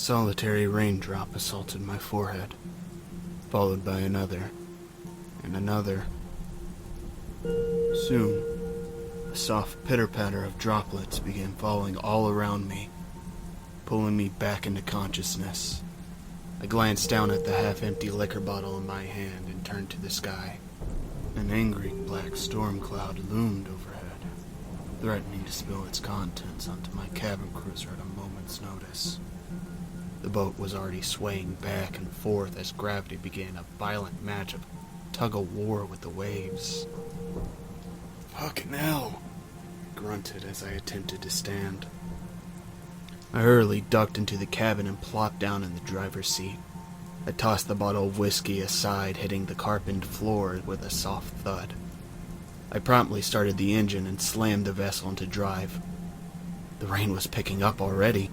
Solitary raindrop assaulted my forehead, followed by another, and another. Soon, a soft pitter-patter of droplets began falling all around me, pulling me back into consciousness. I glanced down at the half-empty liquor bottle in my hand and turned to the sky. An angry black storm cloud loomed overhead, threatening to spill its contents onto my cabin cruiser at a moment's notice. The boat was already swaying back and forth as gravity began a violent match of tug-of-war with the waves. "Fucking hell," I grunted as I attempted to stand. I hurriedly ducked into the cabin and plopped down in the driver's seat. I tossed the bottle of whiskey aside, hitting the carpentered floor with a soft thud. I promptly started the engine and slammed the vessel into drive. The rain was picking up already.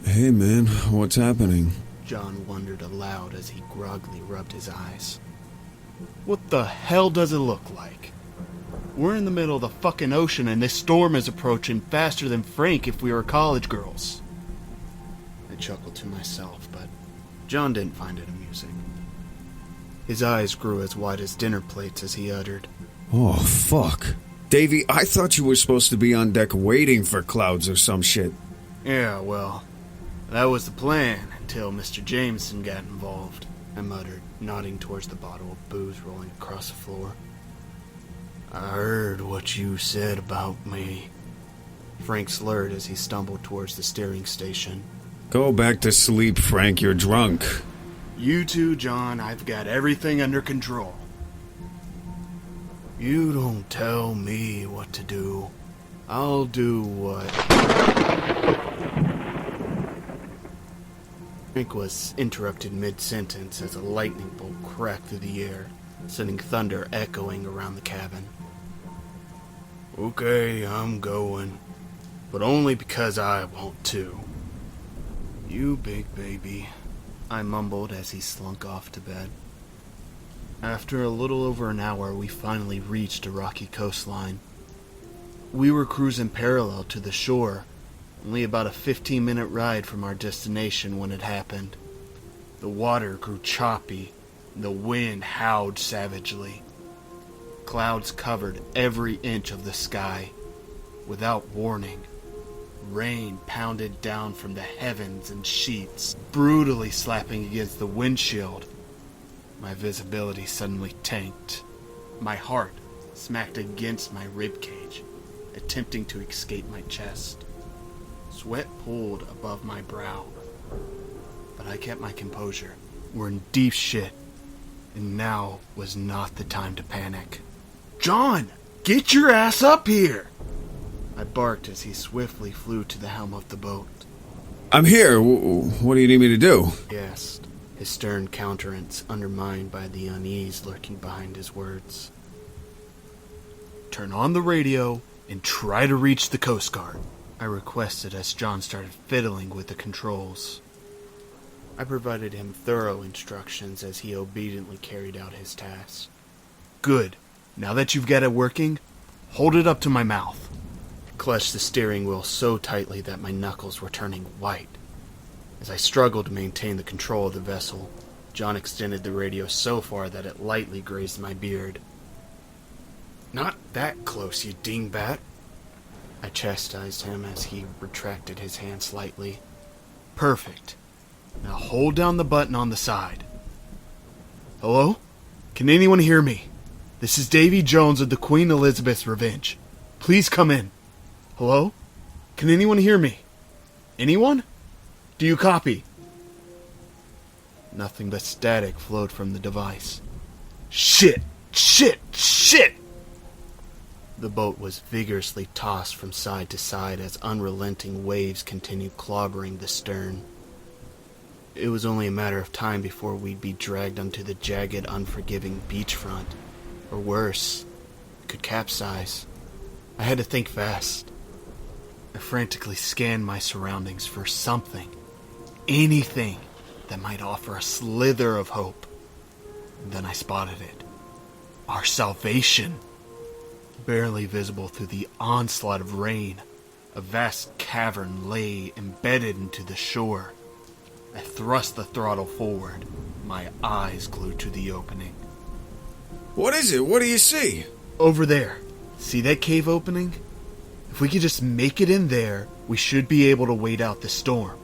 "Hey man, what's happening?" John wondered aloud as he groggily rubbed his eyes. "What the hell does it look like? We're in the middle of the fucking ocean and this storm is approaching faster than Frank if we were college girls." I chuckled to myself, but John didn't find it amusing. His eyes grew as wide as dinner plates as he uttered, "Oh, fuck. Davey, I thought you were supposed to be on deck waiting for clouds or some shit." "Yeah, well, that was the plan until Mr. Jameson got involved," I muttered, nodding towards the bottle of booze rolling across the floor. "I heard what you said about me." Frank slurred as he stumbled towards the steering station. "Go back to sleep, Frank. You're drunk." "You too, John. I've got everything under control." "You don't tell me what to do. I'll do what..." Frank was interrupted mid-sentence as a lightning bolt cracked through the air, sending thunder echoing around the cabin. "Okay, I'm going, but only because I want to." "You big baby," I mumbled as he slunk off to bed. After a little over an hour, we finally reached a rocky coastline. We were cruising parallel to the shore, only about a 15-minute ride from our destination when it happened. The water grew choppy, and the wind howled savagely. Clouds covered every inch of the sky. Without warning, rain pounded down from the heavens in sheets, brutally slapping against the windshield. My visibility suddenly tanked. My heart smacked against my ribcage, attempting to escape my chest. Sweat pooled above my brow, but I kept my composure. We're in deep shit, and now was not the time to panic. "John, get your ass up here!" I barked as he swiftly flew to the helm of the boat. "I'm here. What do you need me to do?" He asked, his stern countenance undermined by the unease lurking behind his words. "Turn on the radio and try to reach the Coast Guard," I requested as John started fiddling with the controls. I provided him thorough instructions as he obediently carried out his task. "Good. Now that you've got it working, hold it up to my mouth." I clutched the steering wheel so tightly that my knuckles were turning white. As I struggled to maintain the control of the vessel, John extended the radio so far that it lightly grazed my beard. "Not that close, you dingbat," I chastised him as he retracted his hand slightly. "Perfect. Now hold down the button on the side." "Hello? Can anyone hear me? This is Davy Jones of the Queen Elizabeth's Revenge. Please come in. Hello? Can anyone hear me? Anyone? Do you copy?" Nothing but static flowed from the device. "Shit! Shit! Shit!" The boat was vigorously tossed from side to side as unrelenting waves continued clobbering the stern. It was only a matter of time before we'd be dragged onto the jagged, unforgiving beachfront. Or worse, could capsize. I had to think fast. I frantically scanned my surroundings for something, anything that might offer a slither of hope. And then I spotted it. Our salvation. Barely visible through the onslaught of rain, a vast cavern lay embedded into the shore. I thrust the throttle forward, my eyes glued to the opening. What is it? What do you see? Over there. See that cave opening? If we could just make it in there, we should be able to wait out the storm.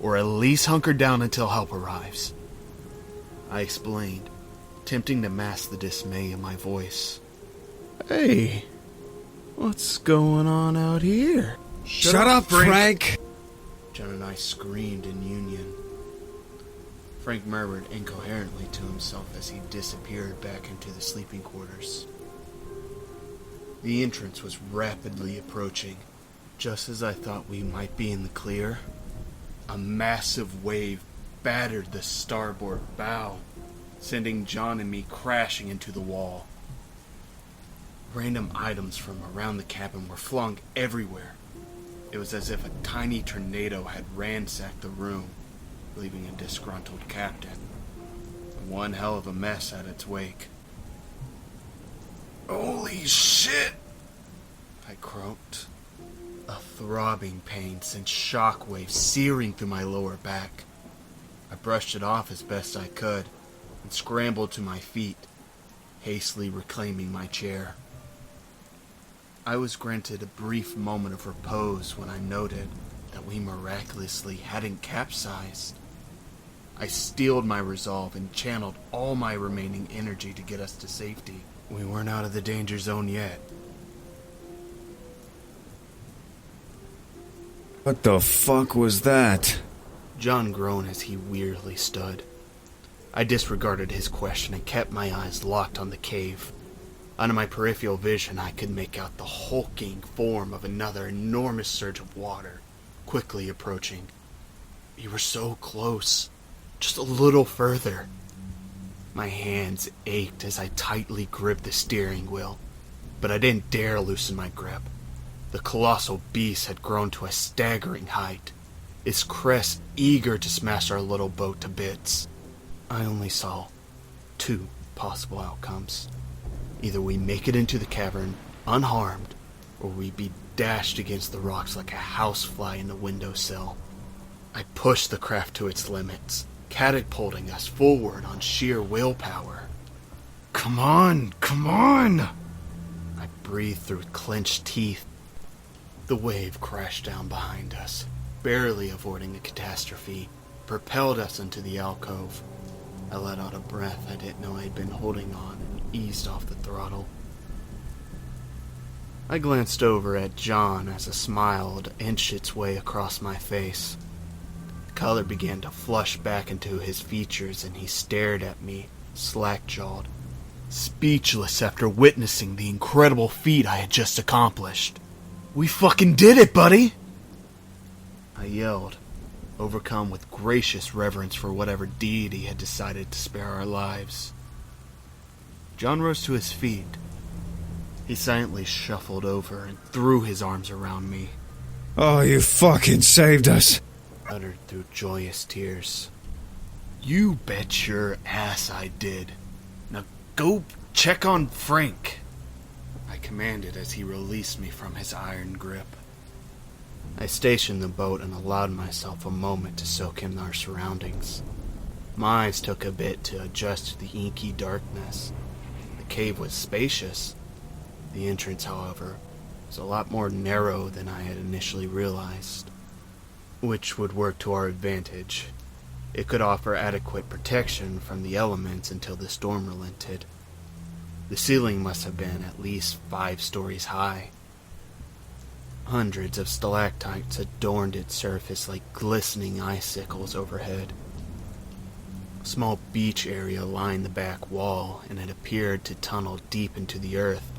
Or at least hunker down until help arrives. I explained, attempting to mask the dismay in my voice. Hey, what's going on out here? Shut up, Frank! John and I screamed in union. Frank murmured incoherently to himself as he disappeared back into the sleeping quarters. The entrance was rapidly approaching. Just as I thought we might be in the clear, a massive wave battered the starboard bow, sending John and me crashing into the wall. Random items from around the cabin were flung everywhere. It was as if a tiny tornado had ransacked the room, leaving a disgruntled captain. One hell of a mess at its wake. Holy shit! I croaked. A throbbing pain sent shockwaves searing through my lower back. I brushed it off as best I could and scrambled to my feet, hastily reclaiming my chair. I was granted a brief moment of repose when I noted that we miraculously hadn't capsized. I steeled my resolve and channeled all my remaining energy to get us to safety. We weren't out of the danger zone yet. What the fuck was that? John groaned as he wearily stood. I disregarded his question and kept my eyes locked on the cave. Under my peripheral vision, I could make out the hulking form of another enormous surge of water, quickly approaching. We were so close, just a little further. My hands ached as I tightly gripped the steering wheel, but I didn't dare loosen my grip. The colossal beast had grown to a staggering height, its crest eager to smash our little boat to bits. I only saw two possible outcomes. Either we make it into the cavern unharmed, or we be dashed against the rocks like a housefly in the windowsill. I pushed the craft to its limits, catapulting us forward on sheer willpower. Come on, come on! I breathed through clenched teeth. The wave crashed down behind us, barely avoiding a catastrophe, propelled us into the alcove. I let out a breath I didn't know I'd been holding on and eased off the throttle. I glanced over at John as a smile inched its way across my face. The color began to flush back into his features and he stared at me, slack-jawed, speechless after witnessing the incredible feat I had just accomplished. We fucking did it, buddy! I yelled, overcome with gracious reverence for whatever deity had decided to spare our lives. John rose to his feet. He silently shuffled over and threw his arms around me. Oh, you fucking saved us! Uttered through joyous tears. You bet your ass I did. Now go check on Frank, I commanded as he released me from his iron grip. I stationed the boat and allowed myself a moment to soak in our surroundings. My eyes took a bit to adjust to the inky darkness. The cave was spacious. The entrance, however, was a lot more narrow than I had initially realized, which would work to our advantage. It could offer adequate protection from the elements until the storm relented. The ceiling must have been at least 5 stories high. Hundreds of stalactites adorned its surface like glistening icicles overhead. A small beach area lined the back wall, and it appeared to tunnel deep into the earth.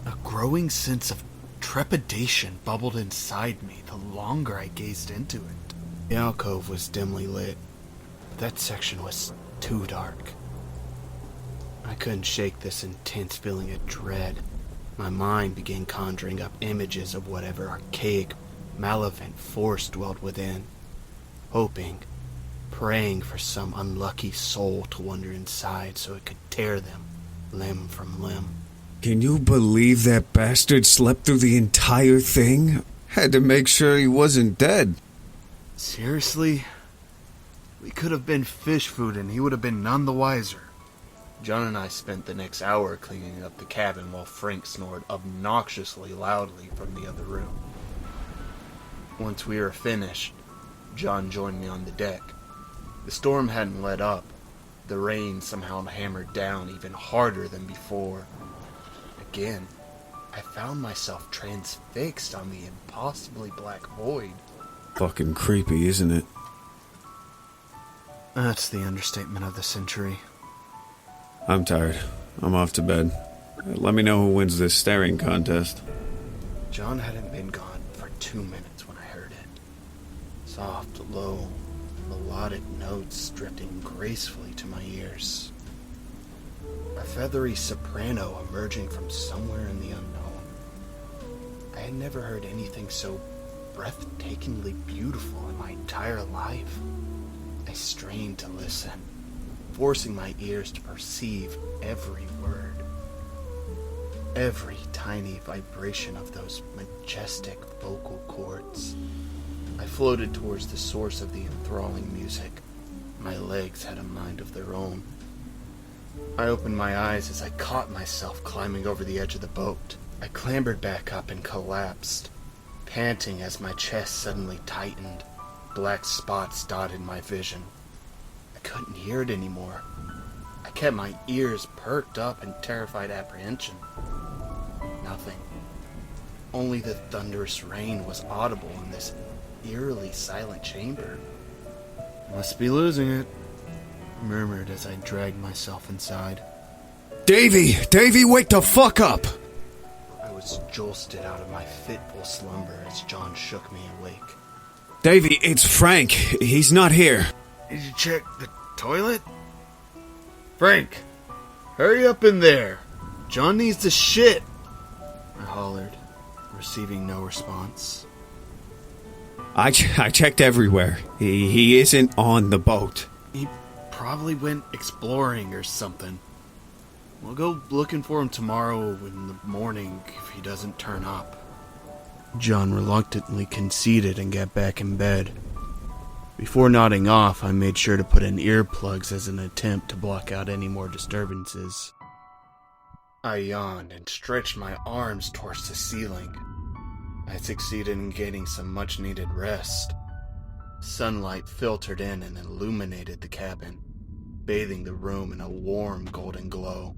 A growing sense of trepidation bubbled inside me the longer I gazed into it. The alcove was dimly lit, but that section was too dark. I couldn't shake this intense feeling of dread. My mind began conjuring up images of whatever archaic, malevolent force dwelled within, hoping, praying for some unlucky soul to wander inside so it could tear them limb from limb. Can you believe that bastard slept through the entire thing? Had to make sure he wasn't dead. Seriously? We could have been fish food and he would have been none the wiser. John and I spent the next hour cleaning up the cabin while Frank snored obnoxiously loudly from the other room. Once we were finished, John joined me on the deck. The storm hadn't let up. The rain somehow hammered down even harder than before. Again, I found myself transfixed on the impossibly black void. Fucking creepy, isn't it? That's the understatement of the century. I'm tired. I'm off to bed. Let me know who wins this staring contest. John hadn't been gone for 2 minutes when I heard it. Soft, low, melodic notes drifting gracefully to my ears. A feathery soprano emerging from somewhere in the unknown. I had never heard anything so breathtakingly beautiful in my entire life. I strained to listen, forcing my ears to perceive every word. Every tiny vibration of those majestic vocal cords. I floated towards the source of the enthralling music. My legs had a mind of their own. I opened my eyes as I caught myself climbing over the edge of the boat. I clambered back up and collapsed, panting as my chest suddenly tightened. Black spots dotted my vision. I couldn't hear it anymore. I kept my ears perked up in terrified apprehension. Nothing. Only the thunderous rain was audible in this eerily silent chamber. Must be losing it, I murmured as I dragged myself inside. Davy, wake the fuck up! I was jolted out of my fitful slumber as John shook me awake. Davy, it's Frank. He's not here. Did you check the toilet? Frank, hurry up in there. John needs to shit. I hollered, receiving no response. I checked everywhere. He isn't on the boat. He probably went exploring or something. We'll go looking for him tomorrow in the morning if he doesn't turn up. John reluctantly conceded and got back in bed. Before nodding off, I made sure to put in earplugs as an attempt to block out any more disturbances. I yawned and stretched my arms towards the ceiling. I succeeded in getting some much-needed rest. Sunlight filtered in and illuminated the cabin, bathing the room in a warm golden glow.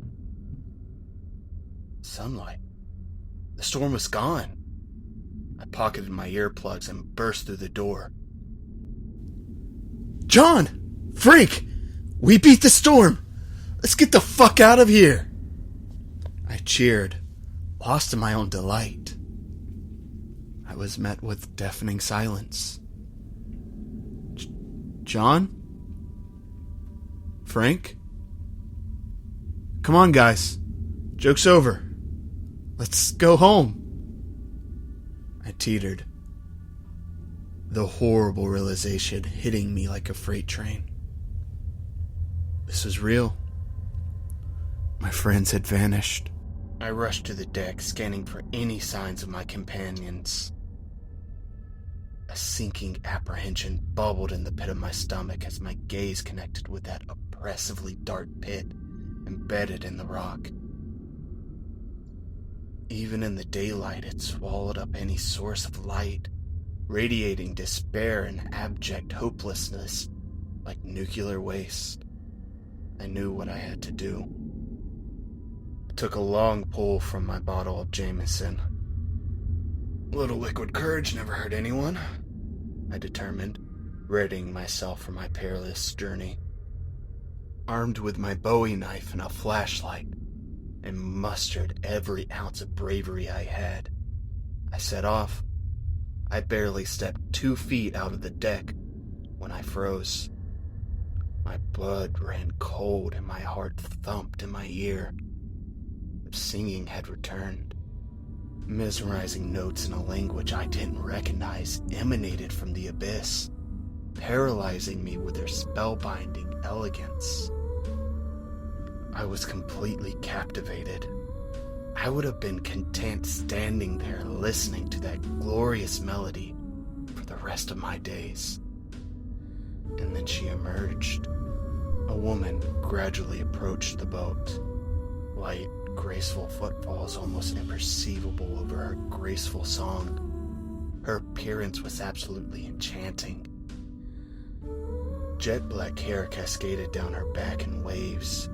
Sunlight. The storm was gone. I pocketed my earplugs and burst through the door. John! Frank! We beat the storm! Let's get the fuck out of here! I cheered, lost in my own delight. I was met with deafening silence. John? Frank? Come on, guys. Joke's over. Let's go home. I teetered, the horrible realization hitting me like a freight train. This was real. My friends had vanished. I rushed to the deck, scanning for any signs of my companions. A sinking apprehension bubbled in the pit of my stomach as my gaze connected with that oppressively dark pit embedded in the rock. Even in the daylight, it swallowed up any source of light, radiating despair and abject hopelessness like nuclear waste. I knew what I had to do. I took a long pull from my bottle of Jameson. A little liquid courage never hurt anyone, I determined, readying myself for my perilous journey. Armed with my Bowie knife and a flashlight, and mustered every ounce of bravery I had, I set off. I barely stepped 2 feet out of the deck when I froze. My blood ran cold and my heart thumped in my ear. The singing had returned. Mesmerizing notes in a language I didn't recognize emanated from the abyss, paralyzing me with their spellbinding elegance. I was completely captivated. I would have been content standing there listening to that glorious melody for the rest of my days. and then she emerged. A woman gradually approached the boat. Light, graceful footfalls almost imperceivable over her graceful song. Her appearance was absolutely enchanting. Jet black hair cascaded down her back in waves.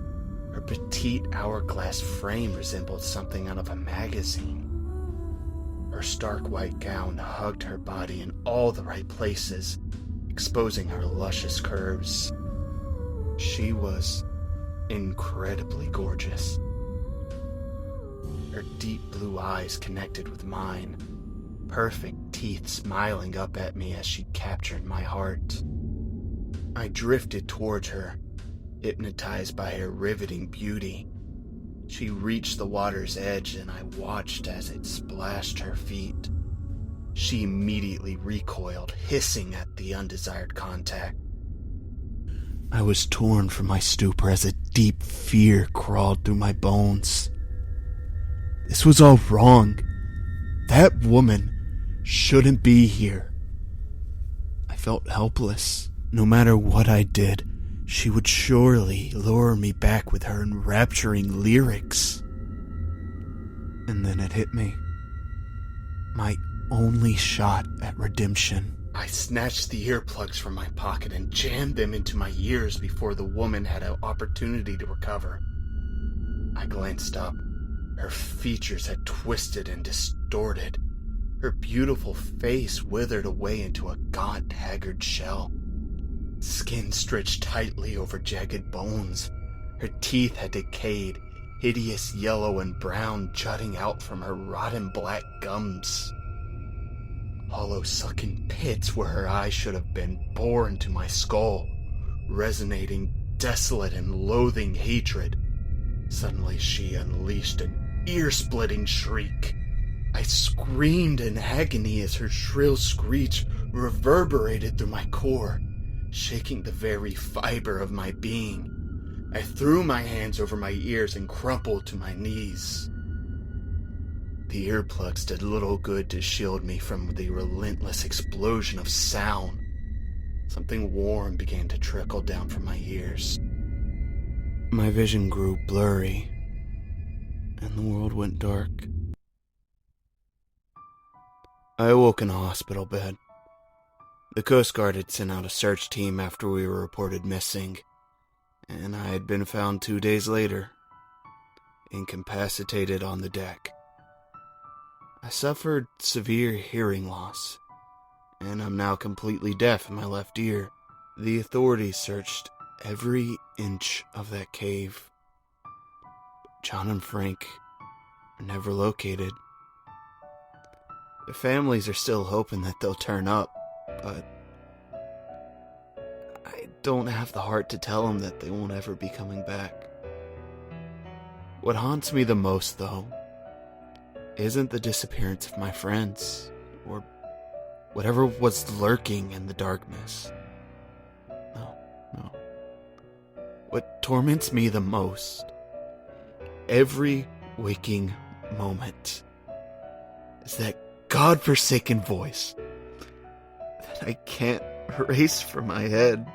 Her petite hourglass frame resembled something out of a magazine. Her stark white gown hugged her body in all the right places, exposing her luscious curves. She was incredibly gorgeous. Her deep blue eyes connected with mine, perfect teeth smiling up at me as she captured my heart. I drifted towards her, hypnotized by her riveting beauty. She reached the water's edge and I watched as it splashed her feet. She immediately recoiled, hissing at the undesired contact. I was torn from my stupor as a deep fear crawled through my bones. This was all wrong. That woman shouldn't be here. I felt helpless. No matter what I did, she would surely lure me back with her enrapturing lyrics. And then it hit me. My only shot at redemption. I snatched the earplugs from my pocket and jammed them into my ears before the woman had an opportunity to recover. I glanced up. Her features had twisted and distorted. Her beautiful face withered away into a gaunt, haggard shell. Skin stretched tightly over jagged bones. Her teeth had decayed, hideous yellow and brown jutting out from her rotten black gums. Hollow sucking pits where her eyes should have been bore into my skull, resonating desolate and loathing hatred. Suddenly she unleashed an ear-splitting shriek. I screamed in agony as her shrill screech reverberated through my core, shaking the very fiber of my being. I threw my hands over my ears and crumpled to my knees. The earplugs did little good to shield me from the relentless explosion of sound. Something warm began to trickle down from my ears. My vision grew blurry, and the world went dark. I awoke in a hospital bed. The Coast Guard had sent out a search team after we were reported missing, and I had been found 2 days later, incapacitated on the deck. I suffered severe hearing loss, and I'm now completely deaf in my left ear. The authorities searched every inch of that cave. John and Frank were never located. Their families are still hoping that they'll turn up, but I don't have the heart to tell them that they won't ever be coming back. What haunts me the most, though, isn't the disappearance of my friends, or whatever was lurking in the darkness. No. What torments me the most, every waking moment, is that godforsaken voice that I can't erase from my head.